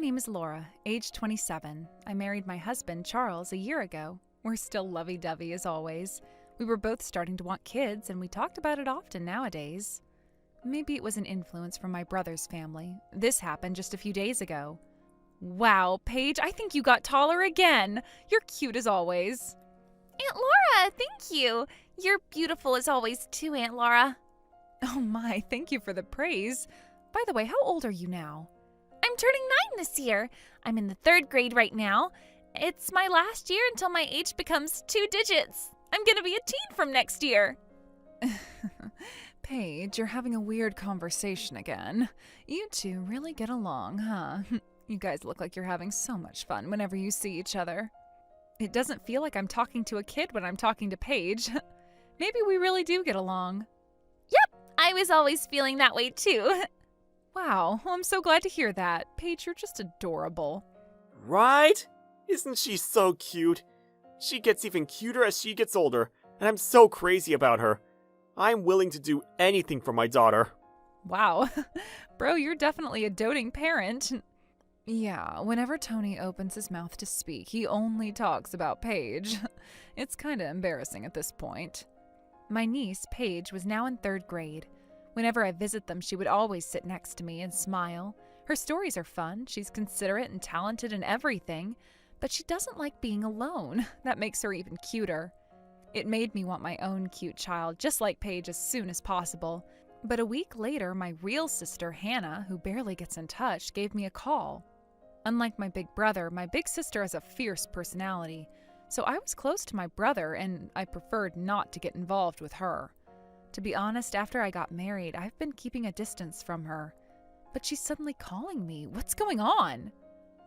name is Laura, age 27. I married my husband, Charles, a year ago. We're still lovey-dovey as always. We were both starting to want kids, and we talked about it often nowadays. Maybe it was an influence from my brother's family. This happened just a few days ago. Wow, Paige, I think you got taller again. You're cute as always. Aunt Laura, thank you. You're beautiful as always too, Aunt Laura. Oh my, thank you for the praise. By the way, how old are you now? I'm turning 9 this year. I'm in the 3rd grade right now. It's my last year until my age becomes 2 digits. I'm gonna be a teen from next year. Paige, you're having a weird conversation again. You two really get along, huh? You guys look like you're having so much fun whenever you see each other. It doesn't feel like I'm talking to a kid when I'm talking to Paige. Maybe we really do get along. Yep, I was always feeling that way too. Wow, I'm so glad to hear that. Paige, you're just adorable. Right? Isn't she so cute? She gets even cuter as she gets older, and I'm so crazy about her. I'm willing to do anything for my daughter. Wow. Bro, you're definitely a doting parent. Yeah, whenever Tony opens his mouth to speak, he only talks about Paige. It's kinda embarrassing at this point. My niece, Paige, was now in 3rd grade. Whenever I visit them, she would always sit next to me and smile. Her stories are fun, she's considerate and talented in everything, but she doesn't like being alone. That makes her even cuter. It made me want my own cute child, just like Paige, as soon as possible. But a week later, my real sister, Hannah, who barely gets in touch, gave me a call. Unlike my big brother, my big sister has a fierce personality, so I was close to my brother and I preferred not to get involved with her. To be honest, after I got married, I've been keeping a distance from her. But she's suddenly calling me. What's going on?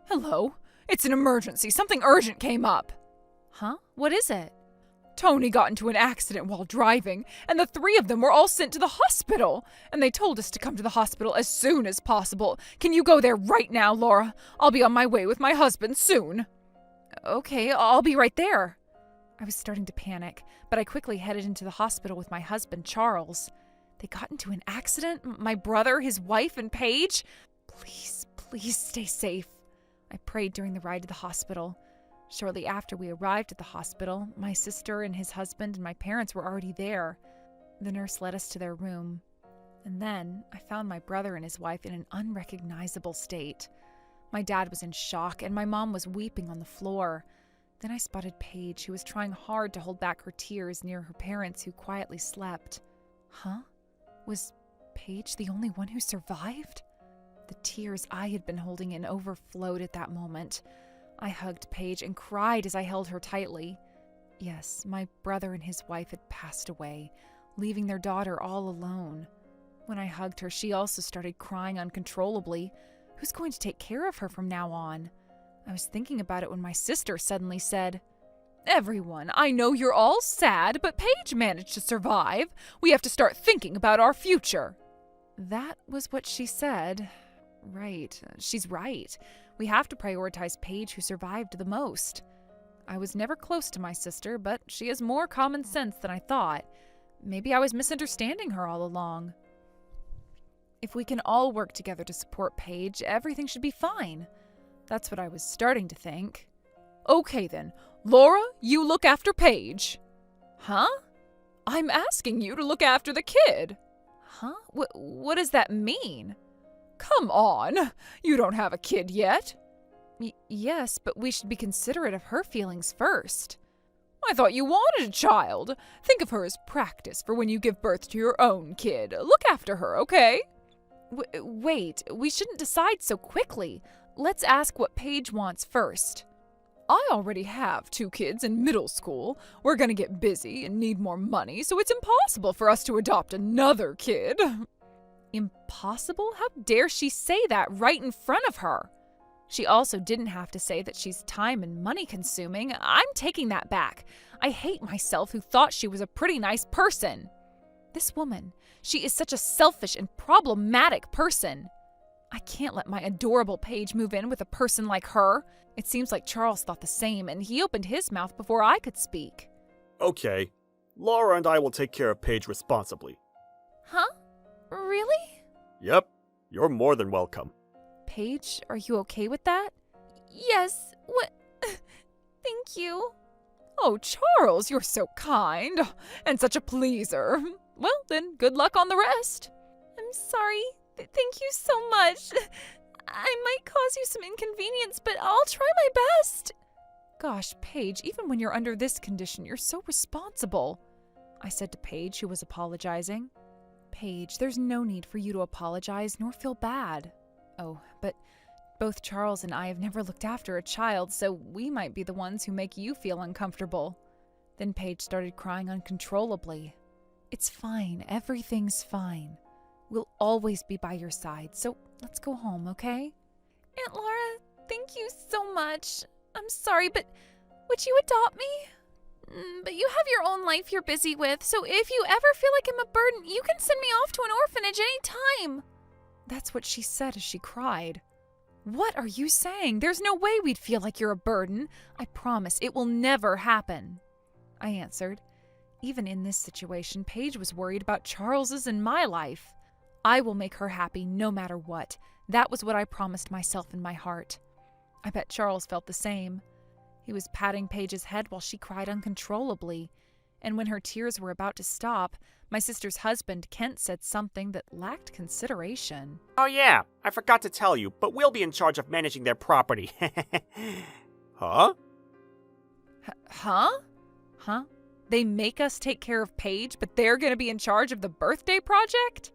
Hello? It's an emergency. Something urgent came up. Huh? What is it? Tony got into an accident while driving, and the 3 of them were all sent to the hospital. And they told us to come to the hospital as soon as possible. Can you go there right now, Laura? I'll be on my way with my husband soon. Okay, I'll be right there. I was starting to panic, but I quickly headed into the hospital with my husband, Charles. They got into an accident? My brother, his wife, and Paige? Please, please stay safe. I prayed during the ride to the hospital. Shortly after we arrived at the hospital, my sister and his husband and my parents were already there. The nurse led us to their room. And then I found my brother and his wife in an unrecognizable state. My dad was in shock, and my mom was weeping on the floor. Then I spotted Paige, who was trying hard to hold back her tears near her parents, who quietly slept. Huh? Was Paige the only one who survived? The tears I had been holding in overflowed at that moment. I hugged Paige and cried as I held her tightly. Yes, my brother and his wife had passed away, leaving their daughter all alone. When I hugged her, she also started crying uncontrollably. Who's going to take care of her from now on? I was thinking about it when my sister suddenly said, "Everyone, I know you're all sad, but Paige managed to survive. We have to start thinking about our future." That was what she said. Right, she's right. We have to prioritize Paige, who survived the most. I was never close to my sister, but she has more common sense than I thought. Maybe I was misunderstanding her all along. If we can all work together to support Paige, everything should be fine. That's what I was starting to think. Okay then, Laura, you look after Paige. Huh? I'm asking you to look after the kid. Huh? What does that mean? Come on, you don't have a kid yet. Yes, but we should be considerate of her feelings first. I thought you wanted a child. Think of her as practice for when you give birth to your own kid. Look after her, okay? Wait, we shouldn't decide so quickly. Let's ask what Paige wants first. I already have 2 kids in middle school. We're gonna get busy and need more money, so it's impossible for us to adopt another kid. Impossible? How dare she say that right in front of her? She also didn't have to say that she's time and money consuming. I'm taking that back. I hate myself who thought she was a pretty nice person. This woman, she is such a selfish and problematic person. I can't let my adorable Paige move in with a person like her. It seems like Charles thought the same, and he opened his mouth before I could speak. Okay, Laura and I will take care of Paige responsibly. Huh? Really? Yep, you're more than welcome. Paige, are you okay with that? Yes, what? Thank you. Oh, Charles, you're so kind and such a pleaser. Well, then, good luck on the rest. I'm sorry. Thank you so much. I might cause you some inconvenience, but I'll try my best. Gosh, Paige, even when you're under this condition, you're so responsible, I said to Paige, who was apologizing. Paige, there's no need for you to apologize nor feel bad. Oh, but both Charles and I have never looked after a child, so we might be the ones who make you feel uncomfortable. Then Paige started crying uncontrollably. It's fine. Everything's fine. We'll always be by your side, so let's go home, okay? Aunt Laura, thank you so much. I'm sorry, but would you adopt me? But you have your own life you're busy with, so if you ever feel like I'm a burden, you can send me off to an orphanage any time. That's what she said as she cried. What are you saying? There's no way we'd feel like you're a burden. I promise it will never happen, I answered. Even in this situation, Paige was worried about Charles's and my life. I will make her happy no matter what. That was what I promised myself in my heart. I bet Charles felt the same. He was patting Paige's head while she cried uncontrollably. And when her tears were about to stop, my sister's husband, Kent, said something that lacked consideration. Oh yeah, I forgot to tell you, but we'll be in charge of managing their property. Huh? Huh? Huh? They make us take care of Paige, but they're going to be in charge of the birthday project?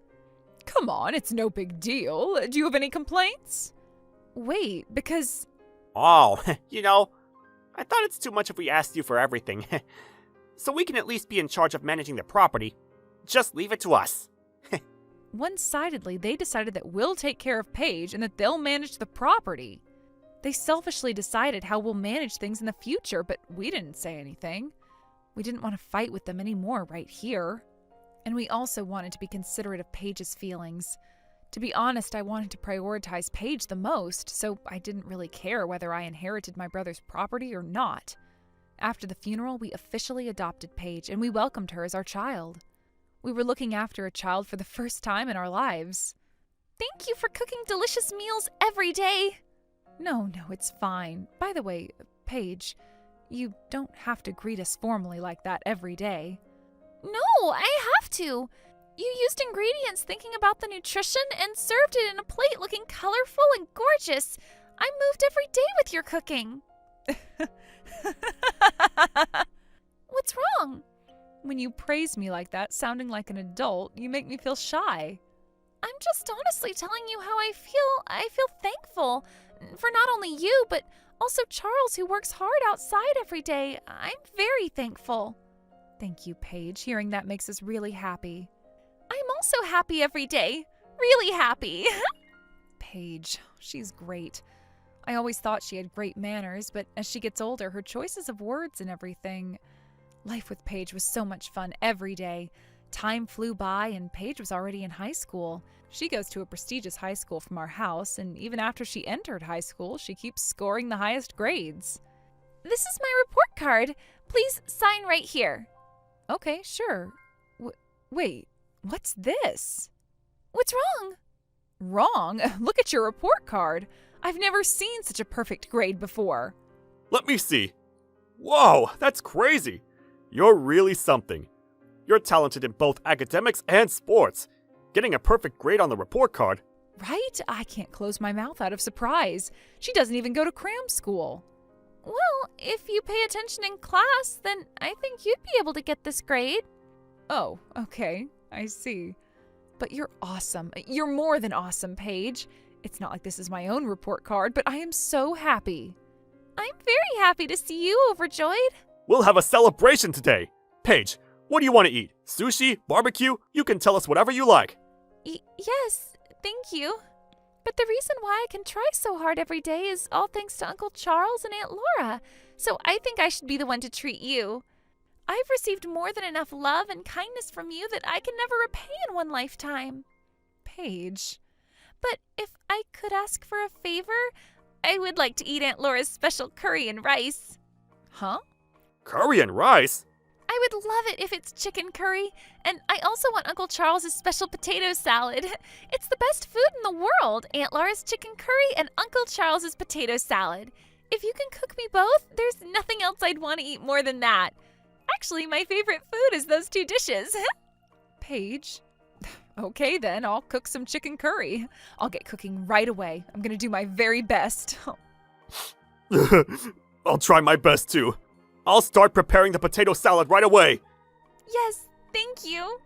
Come on, it's no big deal. Do you have any complaints? Wait, because... Oh, I thought it's too much if we asked you for everything. So we can at least be in charge of managing the property. Just leave it to us. One-sidedly, they decided that we'll take care of Paige and that they'll manage the property. They selfishly decided how we'll manage things in the future, but we didn't say anything. We didn't want to fight with them anymore right here. And we also wanted to be considerate of Paige's feelings. To be honest, I wanted to prioritize Paige the most, so I didn't really care whether I inherited my brother's property or not. After the funeral, we officially adopted Paige, and we welcomed her as our child. We were looking after a child for the first time in our lives. Thank you for cooking delicious meals every day. No, it's fine. By the way, Paige, you don't have to greet us formally like that every day. No, I have to. You used ingredients thinking about the nutrition and served it in a plate looking colorful and gorgeous. I moved every day with your cooking. What's wrong? When you praise me like that, sounding like an adult, you make me feel shy. I'm just honestly telling you how I feel. I feel thankful for not only you, but also Charles, who works hard outside every day. I'm very thankful. Thank you, Paige. Hearing that makes us really happy. I'm also happy every day. Really happy. Paige, she's great. I always thought she had great manners, but as she gets older, her choices of words and everything... Life with Paige was so much fun every day. Time flew by, and Paige was already in high school. She goes to a prestigious high school from our house, and even after she entered high school, she keeps scoring the highest grades. This is my report card. Please sign right here. Okay, sure. Wait, what's this? What's wrong? Wrong? Look at your report card. I've never seen such a perfect grade before. Let me see. Whoa, that's crazy. You're really something. You're talented in both academics and sports. Getting a perfect grade on the report card. Right? I can't close my mouth out of surprise. She doesn't even go to cram school. Well, if you pay attention in class, then I think you'd be able to get this grade. Oh, okay. I see. But you're awesome. You're more than awesome, Paige. It's not like this is my own report card, but I am so happy. I'm very happy to see you overjoyed. We'll have a celebration today. Paige, what do you want to eat? Sushi? Barbecue? You can tell us whatever you like. Yes, thank you. But the reason why I can try so hard every day is all thanks to Uncle Charles and Aunt Laura. So I think I should be the one to treat you. I've received more than enough love and kindness from you that I can never repay in one lifetime. Paige. But if I could ask for a favor, I would like to eat Aunt Laura's special curry and rice. Huh? Curry and rice? I would love it if it's chicken curry, and I also want Uncle Charles's special potato salad. It's the best food in the world, Aunt Laura's chicken curry and Uncle Charles's potato salad. If you can cook me both, there's nothing else I'd want to eat more than that. Actually, my favorite food is those two dishes. Paige? Okay then, I'll cook some chicken curry. I'll get cooking right away. I'm gonna do my very best. I'll try my best too. I'll start preparing the potato salad right away. Yes, thank you.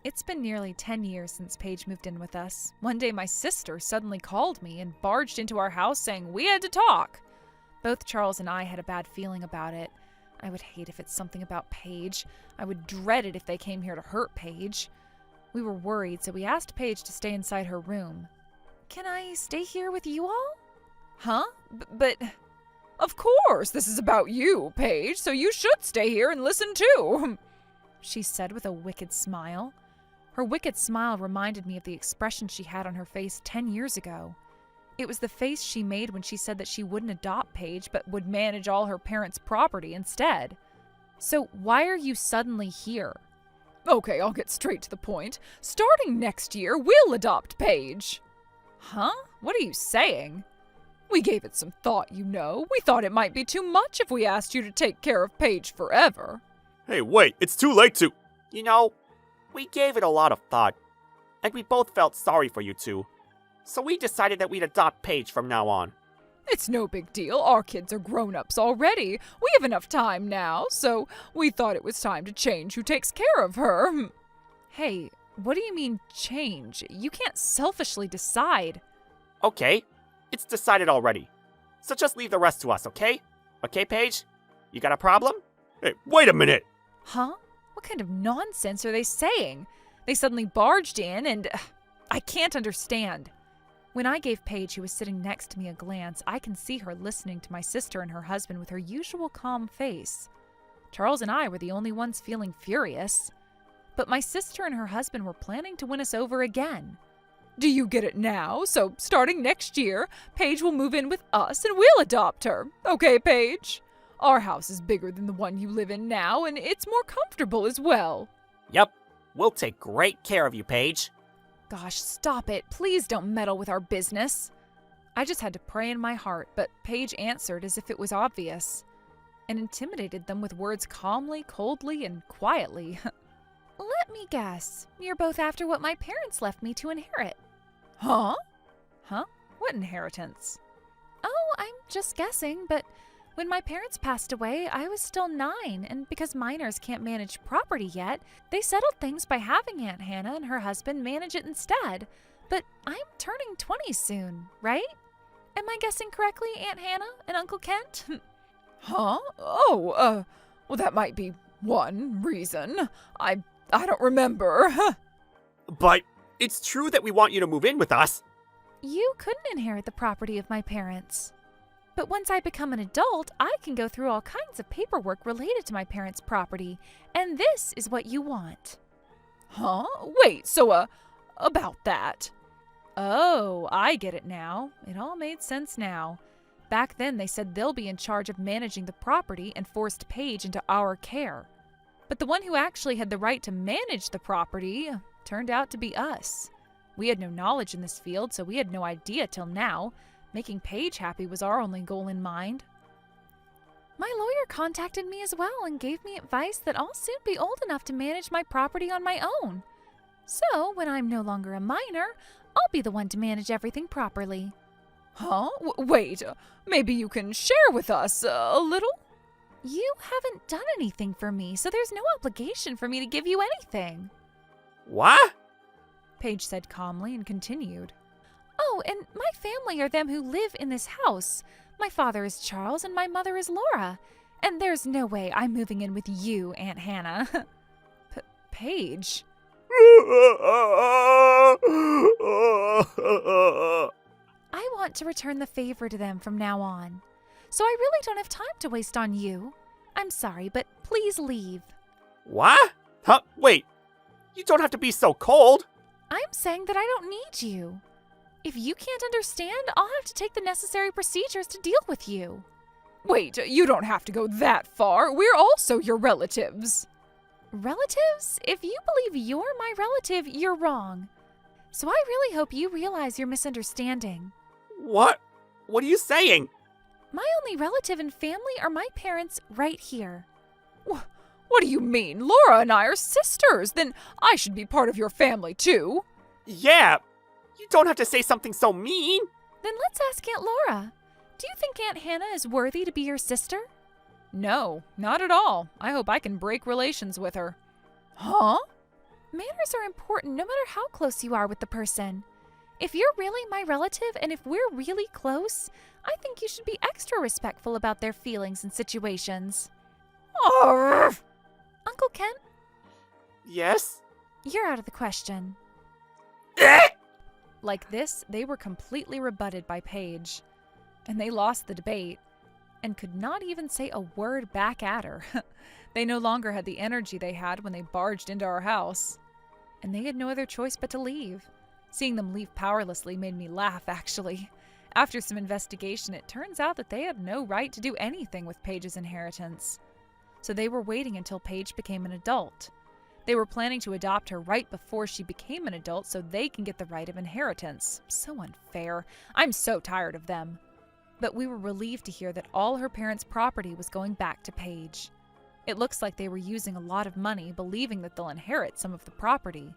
It's been nearly 10 years since Paige moved in with us. One day my sister suddenly called me and barged into our house saying we had to talk. Both Charles and I had a bad feeling about it. I would hate if it's something about Paige. I would dread it if they came here to hurt Paige. We were worried, so we asked Paige to stay inside her room. Can I stay here with you all? Huh? But... Of course, this is about you, Paige, so you should stay here and listen too, she said with a wicked smile. Her wicked smile reminded me of the expression she had on her face 10 years ago. It was the face she made when she said that she wouldn't adopt Paige but would manage all her parents' property instead. So why are you suddenly here? Okay, I'll get straight to the point. Starting next year, we'll adopt Paige. Huh? What are you saying? We gave it some thought, you know. We thought it might be too much if we asked you to take care of Paige forever. Hey, wait, it's too late to... You know, we gave it a lot of thought, and we both felt sorry for you two. So we decided that we'd adopt Paige from now on. It's no big deal. Our kids are grown-ups already. We have enough time now, so we thought it was time to change who takes care of her. Hey, what do you mean change? You can't selfishly decide. Okay, it's decided already. So just leave the rest to us, okay? Okay, Paige? You got a problem? Hey, wait a minute! Huh? What kind of nonsense are they saying? They suddenly barged in and... I can't understand. When I gave Paige, who was sitting next to me, a glance, I can see her listening to my sister and her husband with her usual calm face. Charles and I were the only ones feeling furious. But my sister and her husband were planning to win us over again. Do you get it now? So, starting next year, Paige will move in with us and we'll adopt her. Okay, Paige? Our house is bigger than the one you live in now, and it's more comfortable as well. Yep, we'll take great care of you, Paige. Gosh, stop it. Please don't meddle with our business. I just had to pray in my heart, but Paige answered as if it was obvious, and intimidated them with words calmly, coldly, and quietly. Let me guess. You're both after what my parents left me to inherit. Huh? Huh? What inheritance? Oh, I'm just guessing, but when my parents passed away, I was still 9, and because minors can't manage property yet, they settled things by having Aunt Hannah and her husband manage it instead. But I'm turning 20 soon, right? Am I guessing correctly, Aunt Hannah and Uncle Kent? Huh? Oh, well, that might be one reason. I don't remember. But it's true that we want you to move in with us. You couldn't inherit the property of my parents. But once I become an adult, I can go through all kinds of paperwork related to my parents' property, and this is what you want. Huh? Wait, so, about that. Oh, I get it now. It all made sense now. Back then, they said they'll be in charge of managing the property and forced Paige into our care. But the one who actually had the right to manage the property turned out to be us. We had no knowledge in this field, so we had no idea till now. Making Paige happy was our only goal in mind. My lawyer contacted me as well and gave me advice that I'll soon be old enough to manage my property on my own. So, when I'm no longer a minor, I'll be the one to manage everything properly. Huh? Wait, maybe you can share with us a little? You haven't done anything for me, so there's no obligation for me to give you anything. What? Paige said calmly and continued. Oh, and my family are them who live in this house. My father is Charles and my mother is Laura. And there's no way I'm moving in with you, Aunt Hannah. Paige? I want to return the favor to them from now on. So I really don't have time to waste on you. I'm sorry, but please leave. What? Huh? Wait. You don't have to be so cold. I'm saying that I don't need you. If you can't understand, I'll have to take the necessary procedures to deal with you. Wait, you don't have to go that far. We're also your relatives. Relatives? If you believe you're my relative, you're wrong. So I really hope you realize your misunderstanding. What? What are you saying? My only relative and family are my parents right here. What do you mean? Laura and I are sisters. Then I should be part of your family too. Yeah, you don't have to say something so mean. Then let's ask Aunt Laura. Do you think Aunt Hannah is worthy to be your sister? No, not at all. I hope I can break relations with her. Huh? Manners are important no matter how close you are with the person. If you're really my relative and if we're really close, I think you should be extra respectful about their feelings and situations. Oh. Uncle Kent, Yes? you're out of the question. Like this, they were completely rebutted by Paige, and they lost the debate and could not even say a word back at her. They no longer had the energy they had when they barged into our house, and they had no other choice but to leave. Seeing them leave powerlessly made me laugh, actually. After some investigation, it turns out that they had no right to do anything with Paige's inheritance. So they were waiting until Paige became an adult. They were planning to adopt her right before she became an adult so they can get the right of inheritance. So unfair. I'm so tired of them. But we were relieved to hear that all her parents' property was going back to Paige. It looks like they were using a lot of money, believing that they'll inherit some of the property.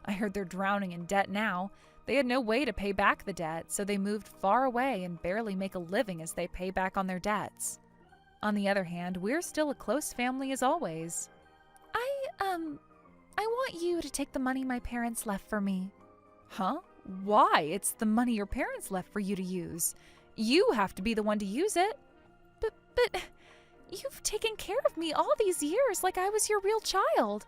I heard they're drowning in debt now. They had no way to pay back the debt, so they moved far away and barely make a living as they pay back on their debts. On the other hand, we're still a close family as always. I want you to take the money my parents left for me. Huh? Why? It's the money your parents left for you to use. You have to be the one to use it. But you've taken care of me all these years like I was your real child.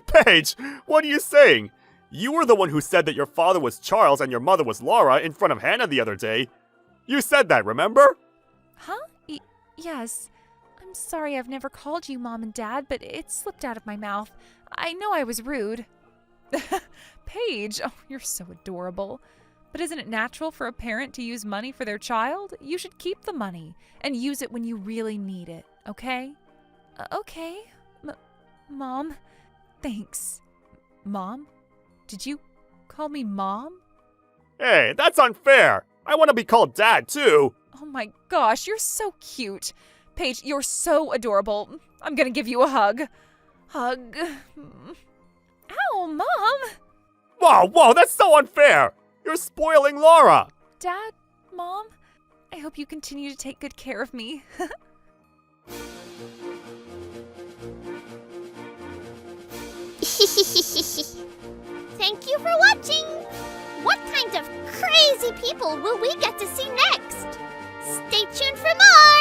Paige, what are you saying? You were the one who said that your father was Charles and your mother was Laura in front of Hannah the other day. You said that, remember? Huh? Yes. I'm sorry I've never called you Mom and Dad, but it slipped out of my mouth. I know I was rude. Paige, oh, you're so adorable. But isn't it natural for a parent to use money for their child? You should keep the money and use it when you really need it, okay? Okay. Mom, thanks. Mom? Did you call me Mom? Hey, that's unfair. I want to be called Dad, too. Oh my gosh, you're so cute. Paige, you're so adorable. I'm gonna give you a hug. Hug. Ow, Mom! Whoa, that's so unfair. You're spoiling Laura. Dad, Mom, I hope you continue to take good care of me. Thank you for watching! What kinds of crazy people will we get to see next? Stay tuned for more!